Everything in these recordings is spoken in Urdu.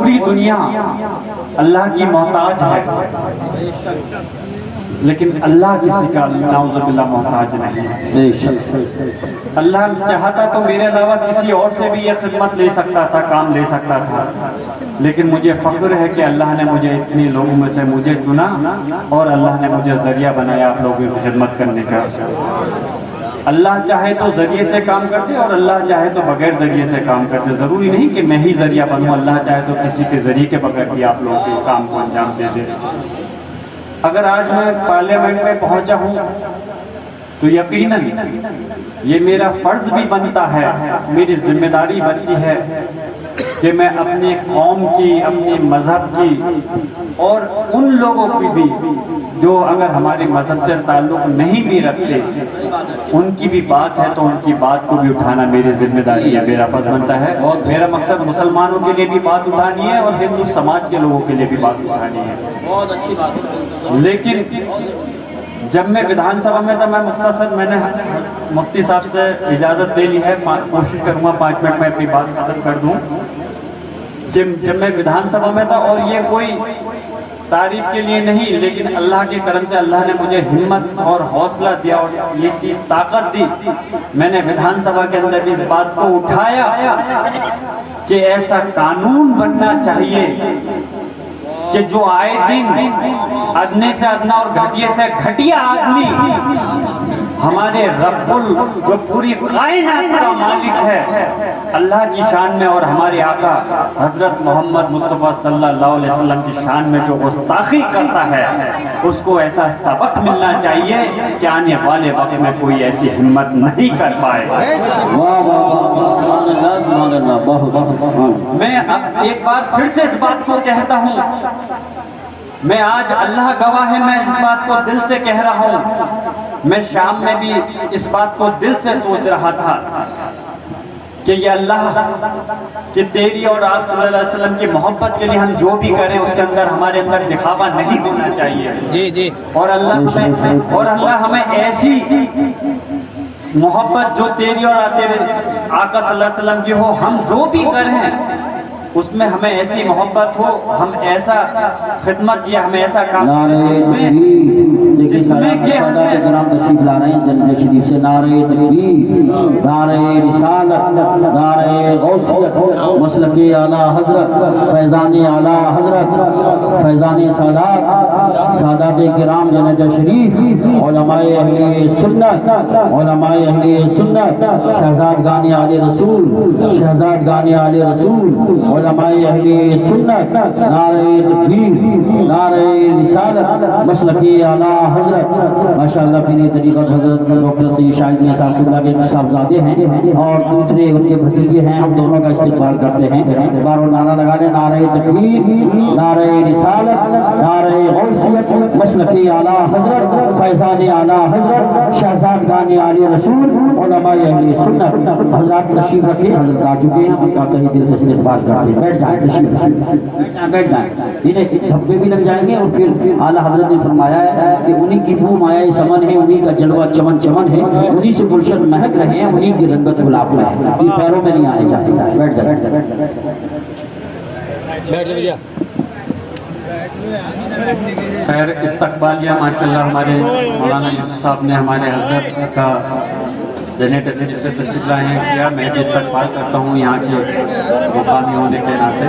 پوری دنیا اللہ کی محتاج ہے، لیکن اللہ کسی کا نعوذ باللہ محتاج نہیں ہے۔ اللہ چاہتا تو میرے علاوہ کسی اور سے بھی یہ خدمت لے سکتا تھا، کام لے سکتا تھا، لیکن مجھے فخر ہے کہ اللہ نے مجھے اتنے لوگوں میں سے مجھے چنا اور اللہ نے مجھے ذریعہ بنایا آپ لوگوں کی خدمت کرنے کا۔ اللہ چاہے تو ذریعے سے کام کرتے اور اللہ چاہے تو بغیر ذریعے سے کام کرتے، ضروری نہیں کہ میں ہی ذریعہ بنوں، اللہ چاہے تو کسی کے ذریعے کے بغیر بھی آپ لوگوں کے کام کو انجام دے دے۔ اگر آج میں پارلیمنٹ میں پہنچا ہوں تو یقیناً یہ میرا فرض بھی بنتا ہے، میری ذمہ داری بنتی ہے کہ میں اپنی قوم کی، اپنے مذہب کی اور ان لوگوں کی بھی جو اگر ہمارے مذہب سے تعلق نہیں بھی رکھتے، ان کی بھی بات ہے تو ان کی بات کو بھی اٹھانا میری ذمہ داری ہے، میرا فرض بنتا ہے۔ اور میرا مقصد مسلمانوں کے لیے بھی بات اٹھانی ہے اور ہندو سماج کے لوگوں کے لیے بھی بات اٹھانی ہے۔ بہت اچھی بات ہے۔ لیکن جب میں ودھان سبھا میں تھا، میں نے مفتی صاحب سے اجازت لے لی ہے، کوشش کروں گا 5 منٹ میں اپنی بات ختم کر دوں، کہ جب میں ودھان سبھا میں تھا، اور یہ کوئی تعریف کے لیے نہیں، لیکن اللہ کے کرم سے اللہ نے مجھے ہمت اور حوصلہ دیا اور یہ چیز طاقت دی، میں نے ودھان سبھا کے اندر بھی اس بات کو اٹھایا کہ ایسا قانون بننا چاہیے کہ جو آئے دن ادنے سے ادنا اور گھٹیے سے گھٹیا آدمی ہمارے رب جو پوری کائنات کا مالک ہے اللہ کی شان میں اور ہمارے آقا حضرت محمد مصطفیٰ صلی اللہ علیہ وسلم کی شان میں جو گستاخی کرتا ہے، اس کو ایسا سبق ملنا چاہیے کہ آنے والے وقت میں کوئی ایسی ہمت نہیں کر پائے۔ میں اب ایک بار پھر سے اس بات کو کہتا ہوں، میں آج اللہ گواہ ہے، میں اس بات کو دل سے کہہ رہا ہوں، میں شام میں بھی اس بات کو دل سے سوچ رہا تھا کہ یہ اللہ کہ تیری اور آپ صلی اللہ علیہ وسلم کی محبت کے لیے ہم جو بھی کریں اس کے اندر ہمارے اندر دکھاوا نہیں ہونا چاہیے جی اور اللہ ہمیں ایسی محبت جو تیری اور تیرے آقا صلی اللہ علیہ وسلم کی ہو، ہم جو بھی کریں اس میں ہمیں ایسی محبت ہو، ہم ایسا خدمت یا ہمیں ایسا کام جس میں کہ کرام تشریف لا رہے ہیں جنت شریف سے، نعرہ تکبیر، نعرہ رسالت، نعرہ غوثیت، مسلک اعلیٰ حضرت، فیضان اعلیٰ حضرت، فیضان سادات کرام جنت شریف، علماء اہل سنت، علماء اہل سنت، شہزادگان آل رسول، شہزادگان آل رسول، علماء اہل سنت، نعرہ تکبیر، نعرہ رسالت، مسلک اعلیٰ حضرت، ماشاءاللہ پیر طریقت حضرت ڈاکٹر سید شاہد میاں صاحب قبلہ کے صاحبزادے ہیں اور دوسرے ان کے بھتیجے ہیں، ہم دونوں کا استقبال کرتے ہیں۔ بارو نعرہ لگا دیں، نعرہ تکبیر، نعرہ رسالت، نعرہ غوثیت، مسلک اعلیٰ حضرت، فیضان اعلیٰ حضرت، شہزادگان آل رسول، علماء اہل سنت۔ حضرات تشریف رکھیں، حضرت آ چکے ہیں، ہم کا کہیں دل سے استقبال کرتے ہیں۔ بیٹھ جائیں، تشریف رکھیں، بیٹھ جائیں، انہیں دھبے بھی لگ جائیں گے اور پھر اعلیٰ حضرت نے فرمایا ہے کہ انہی کی بو مایا سمن ہے، انہی کا جلوہ چمن چمن ہے، انہی سے گلشن مہک رہے ہیں، انہی کی رنگت گلاب میں ہے، یہ پیروں میں نہیں آنے چاہتے۔ بیٹھ جائیں، خیر استقبالیہ ماشاءاللہ ہمارے مولانا یوسف صاحب نے ہمارے حضرت کا جنت شریف سے تشریف لائے کیا، میں بھی استقبال کرتا ہوں یہاں کے مقامی ہونے کے ناطے۔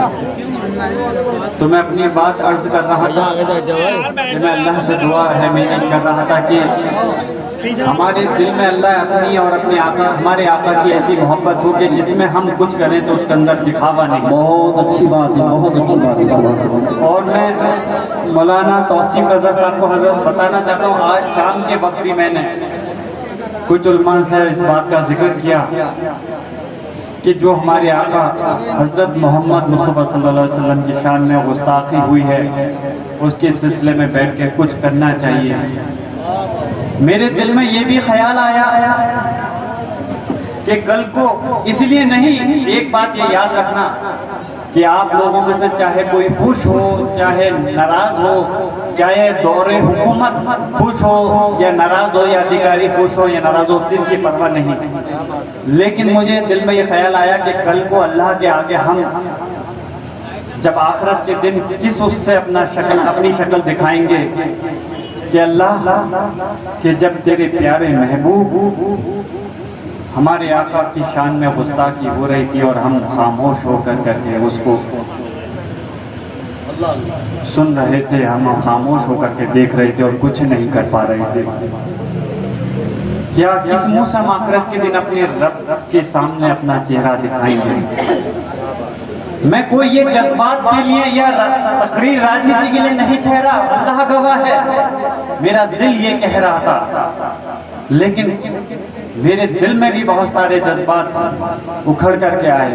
تو میں اپنی بات عرض کر رہا تھا کہ میں اللہ سے دعا ہے میں کر رہا تھا کہ ہمارے دل میں اللہ اپنی اور اپنے آقا ہمارے آقا کی ایسی محبت ہو کہ جس میں ہم کچھ کریں تو اس کے اندر دکھاوا نہیں۔ بہت اچھی بات ہے، بہت اچھی بات ہے۔ اور میں مولانا توصیف رضا صاحب کو حضرت بتانا چاہتا ہوں، آج شام کے وقت بھی میں نے کچھ علماء سے اس بات کا ذکر کیا کہ جو ہمارے آقا حضرت محمد مصطفیٰ صلی اللہ علیہ وسلم کی شان میں گستاخی ہوئی ہے، اس کے سلسلے میں بیٹھ کے کچھ کرنا چاہیے۔ میرے دل میں یہ بھی خیال آیا کہ کل کو اس لیے نہیں، ایک بات یہ یاد رکھنا کہ آپ لوگوں میں سے چاہے کوئی خوش ہو چاہے ناراض ہو، چاہے دور حکومت خوش ہو یا ناراض ہو یا ادھیکاری خوش ہو یا ناراض ہو، اس چیز کی پرواہ نہیں، لیکن مجھے دل میں یہ خیال آیا کہ کل کو اللہ کے آگے ہم جب آخرت کے دن کس اس سے اپنی شکل دکھائیں گے کہ اللہ کہ جب تیرے پیارے محبوب ہمارے آقا کی شان میں گستاخی ہو رہی تھی اور ہم خاموش ہو کر کے اس کو سن رہے تھے، ہم خاموش ہو کر کے دیکھ رہے تھے اور کچھ نہیں کر پا رہے تھے، کیا کس منہ سے ہم آخرت کے دن اپنے رب کے سامنے اپنا چہرہ دکھائیں گے؟ میں کوئی یہ جذبات کے لیے یا تقریر راجنیتی کے لیے نہیں کہہ رہا، اللہ گواہ ہے میرا دل یہ کہہ رہا تھا، لیکن میرے دل میں بھی بہت سارے جذبات اکھڑ کر کے آئے،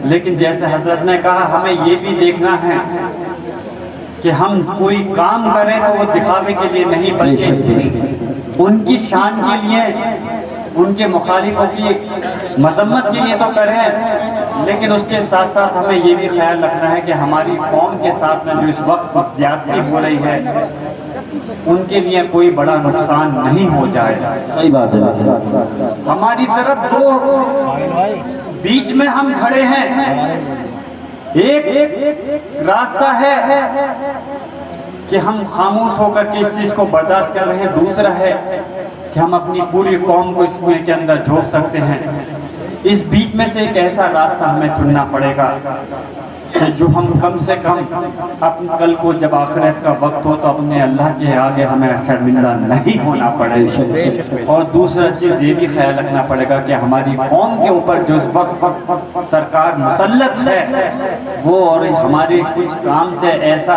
لیکن جیسے حضرت نے کہا ہمیں یہ بھی دیکھنا ہے کہ ہم کوئی کام کریں تو وہ دکھاوے کے لیے نہیں بلکہ ان کی شان کے لیے، ان کے مخالفوں کی مذمت کے لیے تو کریں، لیکن اس کے ساتھ ساتھ ہمیں یہ بھی خیال رکھنا ہے کہ ہماری قوم کے ساتھ میں جو اس وقت زیادتی ہو رہی ہے ان کے لیے کوئی بڑا نقصان نہیں ہو جائے۔ صحیح بات ہے، ہماری طرف دو بیچ میں ہم کھڑے ہیں، ایک راستہ ہے کہ ہم خاموش ہو کر کے اس چیز کو برداشت کر رہے ہیں، دوسرا ہے کہ ہم اپنی پوری قوم کو اس ملک کے اندر جھونک سکتے ہیں۔ اس بیچ میں سے ایک ایسا راستہ ہمیں چننا پڑے گا کہ جو ہم کم سے کم اپنے کل کو جب آخرت کا وقت ہو تو اپنے اللہ کے آگے ہمیں شرمندہ نہیں ہونا پڑے، اور دوسرا چیز یہ بھی خیال رکھنا پڑے گا کہ ہماری قوم کے اوپر جو اس وقت سرکار مسلط ہے وہ اور ہمارے کچھ کام سے ایسا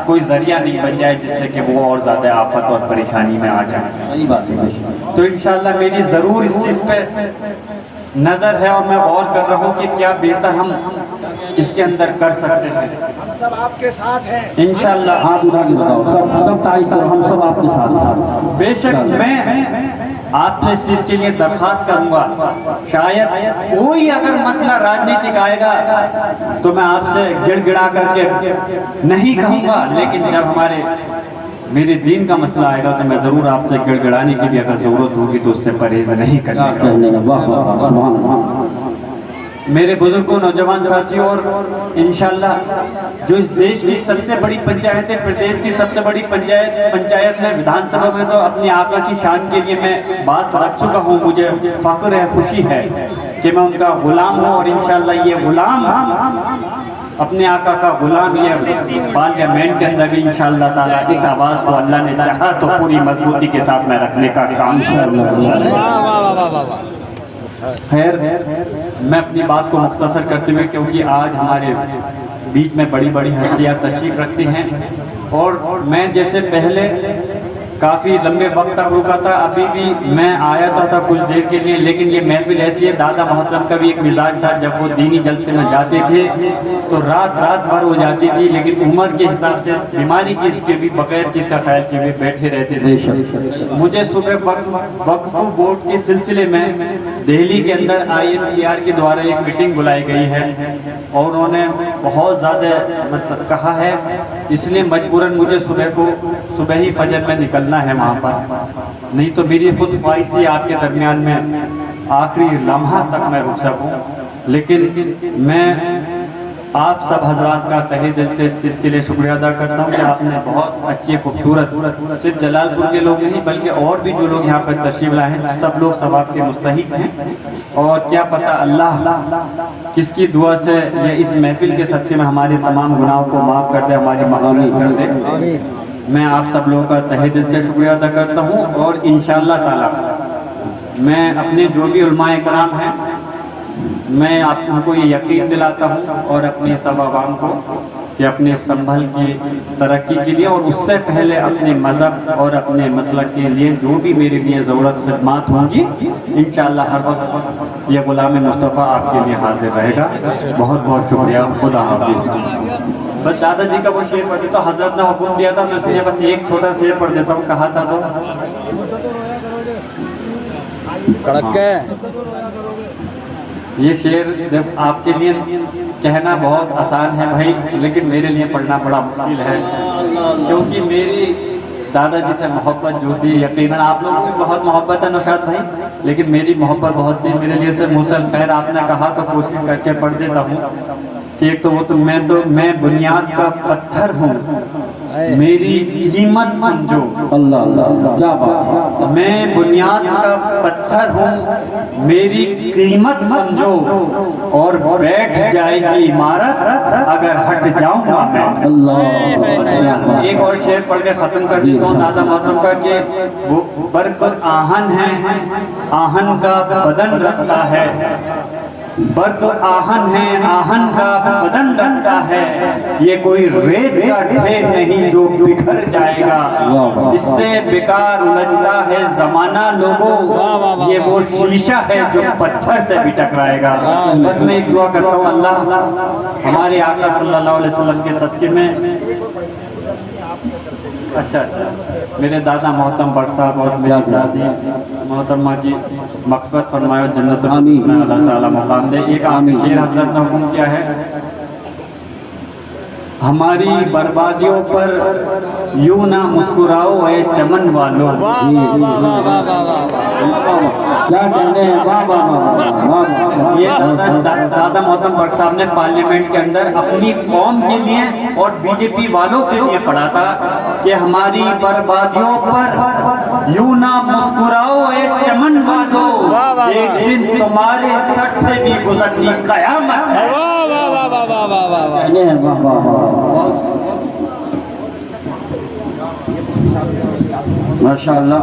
کوئی ذریعہ نہیں بن جائے جس سے کہ وہ اور زیادہ آفت اور پریشانی میں آ جائے۔ صحیح بات ہے۔ تو انشاءاللہ میری ضرور اس چیز پہ نظر ہے اور میں غور کر رہا ہوں کہ کیا بہتر ہم اس کے اندر کر سکتے ہیں۔ ہم سب آپ کے ساتھ ہیں انشاءاللہ آپ اٹھا کے بتاؤ، سب تائید کرو، ہم سب آپ کے ساتھ ہیں۔ بے شک میں آپ سے اس چیز کے لیے درخواست کروں گا، شاید کوئی اگر مسئلہ راجنیتک آئے گا تو میں آپ سے گڑ گڑا کر کے نہیں کہوں گا، لیکن جب میرے دین کا مسئلہ آئے گا تو میں ضرور آپ سے گڑ گڑانے کی بھی اگر ضرورت ہوگی تو اس سے پرہیز نہیں کرنے کا۔ واہ واہ، سبحان اللہ۔ میرے بزرگوں، نوجوان ساتھیوں، اور انشاءاللہ جو اس دیش کی سب سے بڑی پنچایت ہے، پردیش کی سب سے بڑی پنچایت ہے، ویدھان سبھا میں تو اپنی آقا کی شان کے لیے میں بات رکھ چکا ہوں۔ مجھے فخر ہے، خوشی ہے کہ میں ان کا غلام ہوں، اور انشاءاللہ یہ غلام اپنے آقا کا غلام یہ پارلیمنٹ کے اندر بھی انشاءاللہ تعالیٰ اس آواز کو اللہ نے چاہا تو پوری مضبوطی کے ساتھ میں رکھنے کا کام خیر، میں اپنی بات کو مختصر کرتے ہوئے، کیونکہ آج ہمارے بیچ میں بڑی بڑی ہستیاں تشریف رکھتی ہیں، اور میں جیسے پہلے کافی لمبے وقت تک رکا تھا، ابھی بھی میں آیا تھا کچھ دیر کے لیے، لیکن یہ محفل ایسی ہے، دادا محترم کا بھی ایک مزاج تھا، جب وہ دینی جلسے میں جاتے تھے تو رات بھر ہو جاتی تھی، لیکن عمر کے حساب سے بیماری کی اس کے بھی بغیر چیز کا خیال کیے ہوئے بیٹھے رہتے تھے۔ مجھے صبح وقف بورڈ کے سلسلے میں دہلی کے اندر IMCR کے دوارا ایک میٹنگ بلائی گئی ہے، اور انہوں نے بہت زیادہ کہا ہے، اس لیے مجبوراً مجھے صبح ہی فجر میں نکلنا ہے وہاں پر، نہیں تو میری خود خواہش تھی آپ کے درمیان میں آخری لمحہ تک میں رک سکوں، لیکن میں آپ سب حضرات کا تہہ دل سے اس چیز کے لیے شکریہ ادا کرتا ہوں کہ آپ نے بہت اچھی خوبصورت، صرف جلال پور کے لوگ نہیں بلکہ اور بھی جو لوگ یہاں پر تشریف لائے ہیں سب لوگ ثواب کے مستحق ہیں، اور کیا پتہ اللہ کس کی دعا سے یہ اس محفل کے صدقے میں ہمارے تمام گناہوں کو معاف کر دے، ہماری مغفرت کر دے۔ میں آپ سب لوگوں کا تہہ دل سے شکریہ ادا کرتا ہوں، اور انشاءاللہ تعالی میں اپنے جو بھی علماء کرام ہیں میں آپ کو یہ یقین دلاتا ہوں، اور اپنے سب عوام کو کہ اپنے سنبھل کی ترقی کے لیے اور اس سے پہلے اپنے مذہب اور اپنے مسلک کے لیے جو بھی میرے لیے ضرورت خدمات ہوں گی انشاءاللہ ہر وقت یہ غلام مصطفیٰ آپ کے لیے حاضر رہے گا۔ بہت بہت شکریہ، خدا حافظ۔ بس دادا جی کا وہ شعر پڑھ دیتا ہوں، حضرت نے حکم دیا تھا تو اس لیے بس ایک چھوٹا شعر پڑھ دیتا ہوں، کہا تھا تو یہ شعر آپ کے لیے کہنا بہت آسان ہے بھائی، لیکن میرے لیے پڑھنا بڑا مشکل ہے، کیونکہ میری دادا جی سے محبت جو تھی، یقیناً آپ لوگوں کو بھی بہت محبت ہے نوشاد بھائی، لیکن میری محبت بہت تھی، میرے لیے سے موسل خیر آپ نے کہا تو کوشش کر کے پڑھ دیتا ہوں۔ کہ ایک تو میں بنیاد کا پتھر ہوں، میری قیمت سمجھو۔ اللہ اللہ کیا بات ہے، میں بنیاد کا پتھر ہوں، میری قیمت سمجھو، اور بیٹھ جائے گی عمارت اگر ہٹ جاؤں گا میں۔ اللہ ایک اور شعر پڑھ کے ختم کر دیتا ہوں دادا محترم کا، کہ وہ برق آہن ہے، آہن کا بدن رکھتا ہے، برق آہن ہے، آہن کا بدن رکھتا ہے، یہ کوئی ریت کا ڈھیر نہیں جو بکھر جائے گا، اس سے بیکار الجھتا ہے زمانہ لوگوں، یہ وہ شیشہ ہے جو پتھر سے بھی ٹکرائے گا۔ بس میں ایک دعا کرتا ہوں، اللہ ہمارے آقا صلی اللہ علیہ وسلم کے صدقے میں، اچھا میرے دادا محترم بٹ صاحب اور میری دادی محترمہ کی مغفرت فرمائے اور جنت الفردوس میں اللہ تعالی مقام دے۔ ایک آخری شعر حضرت نے حکم کیا ہے، ہماری بربادیوں پر یوں نہ مسکراؤ اے چمن والوں۔ یہ دادا محترم بٹ صاحب نے پارلیمنٹ کے اندر اپنی قوم کے لیے اور بی جے پی والوں کے لیے پڑھا تھا کہ ہماری بربادیوں پر یوں نہ مسکراؤ اے چمن والوں، ایک دن تمہارے سر سے بھی گزرنی قیامت ہے۔ ماشاء اللہ۔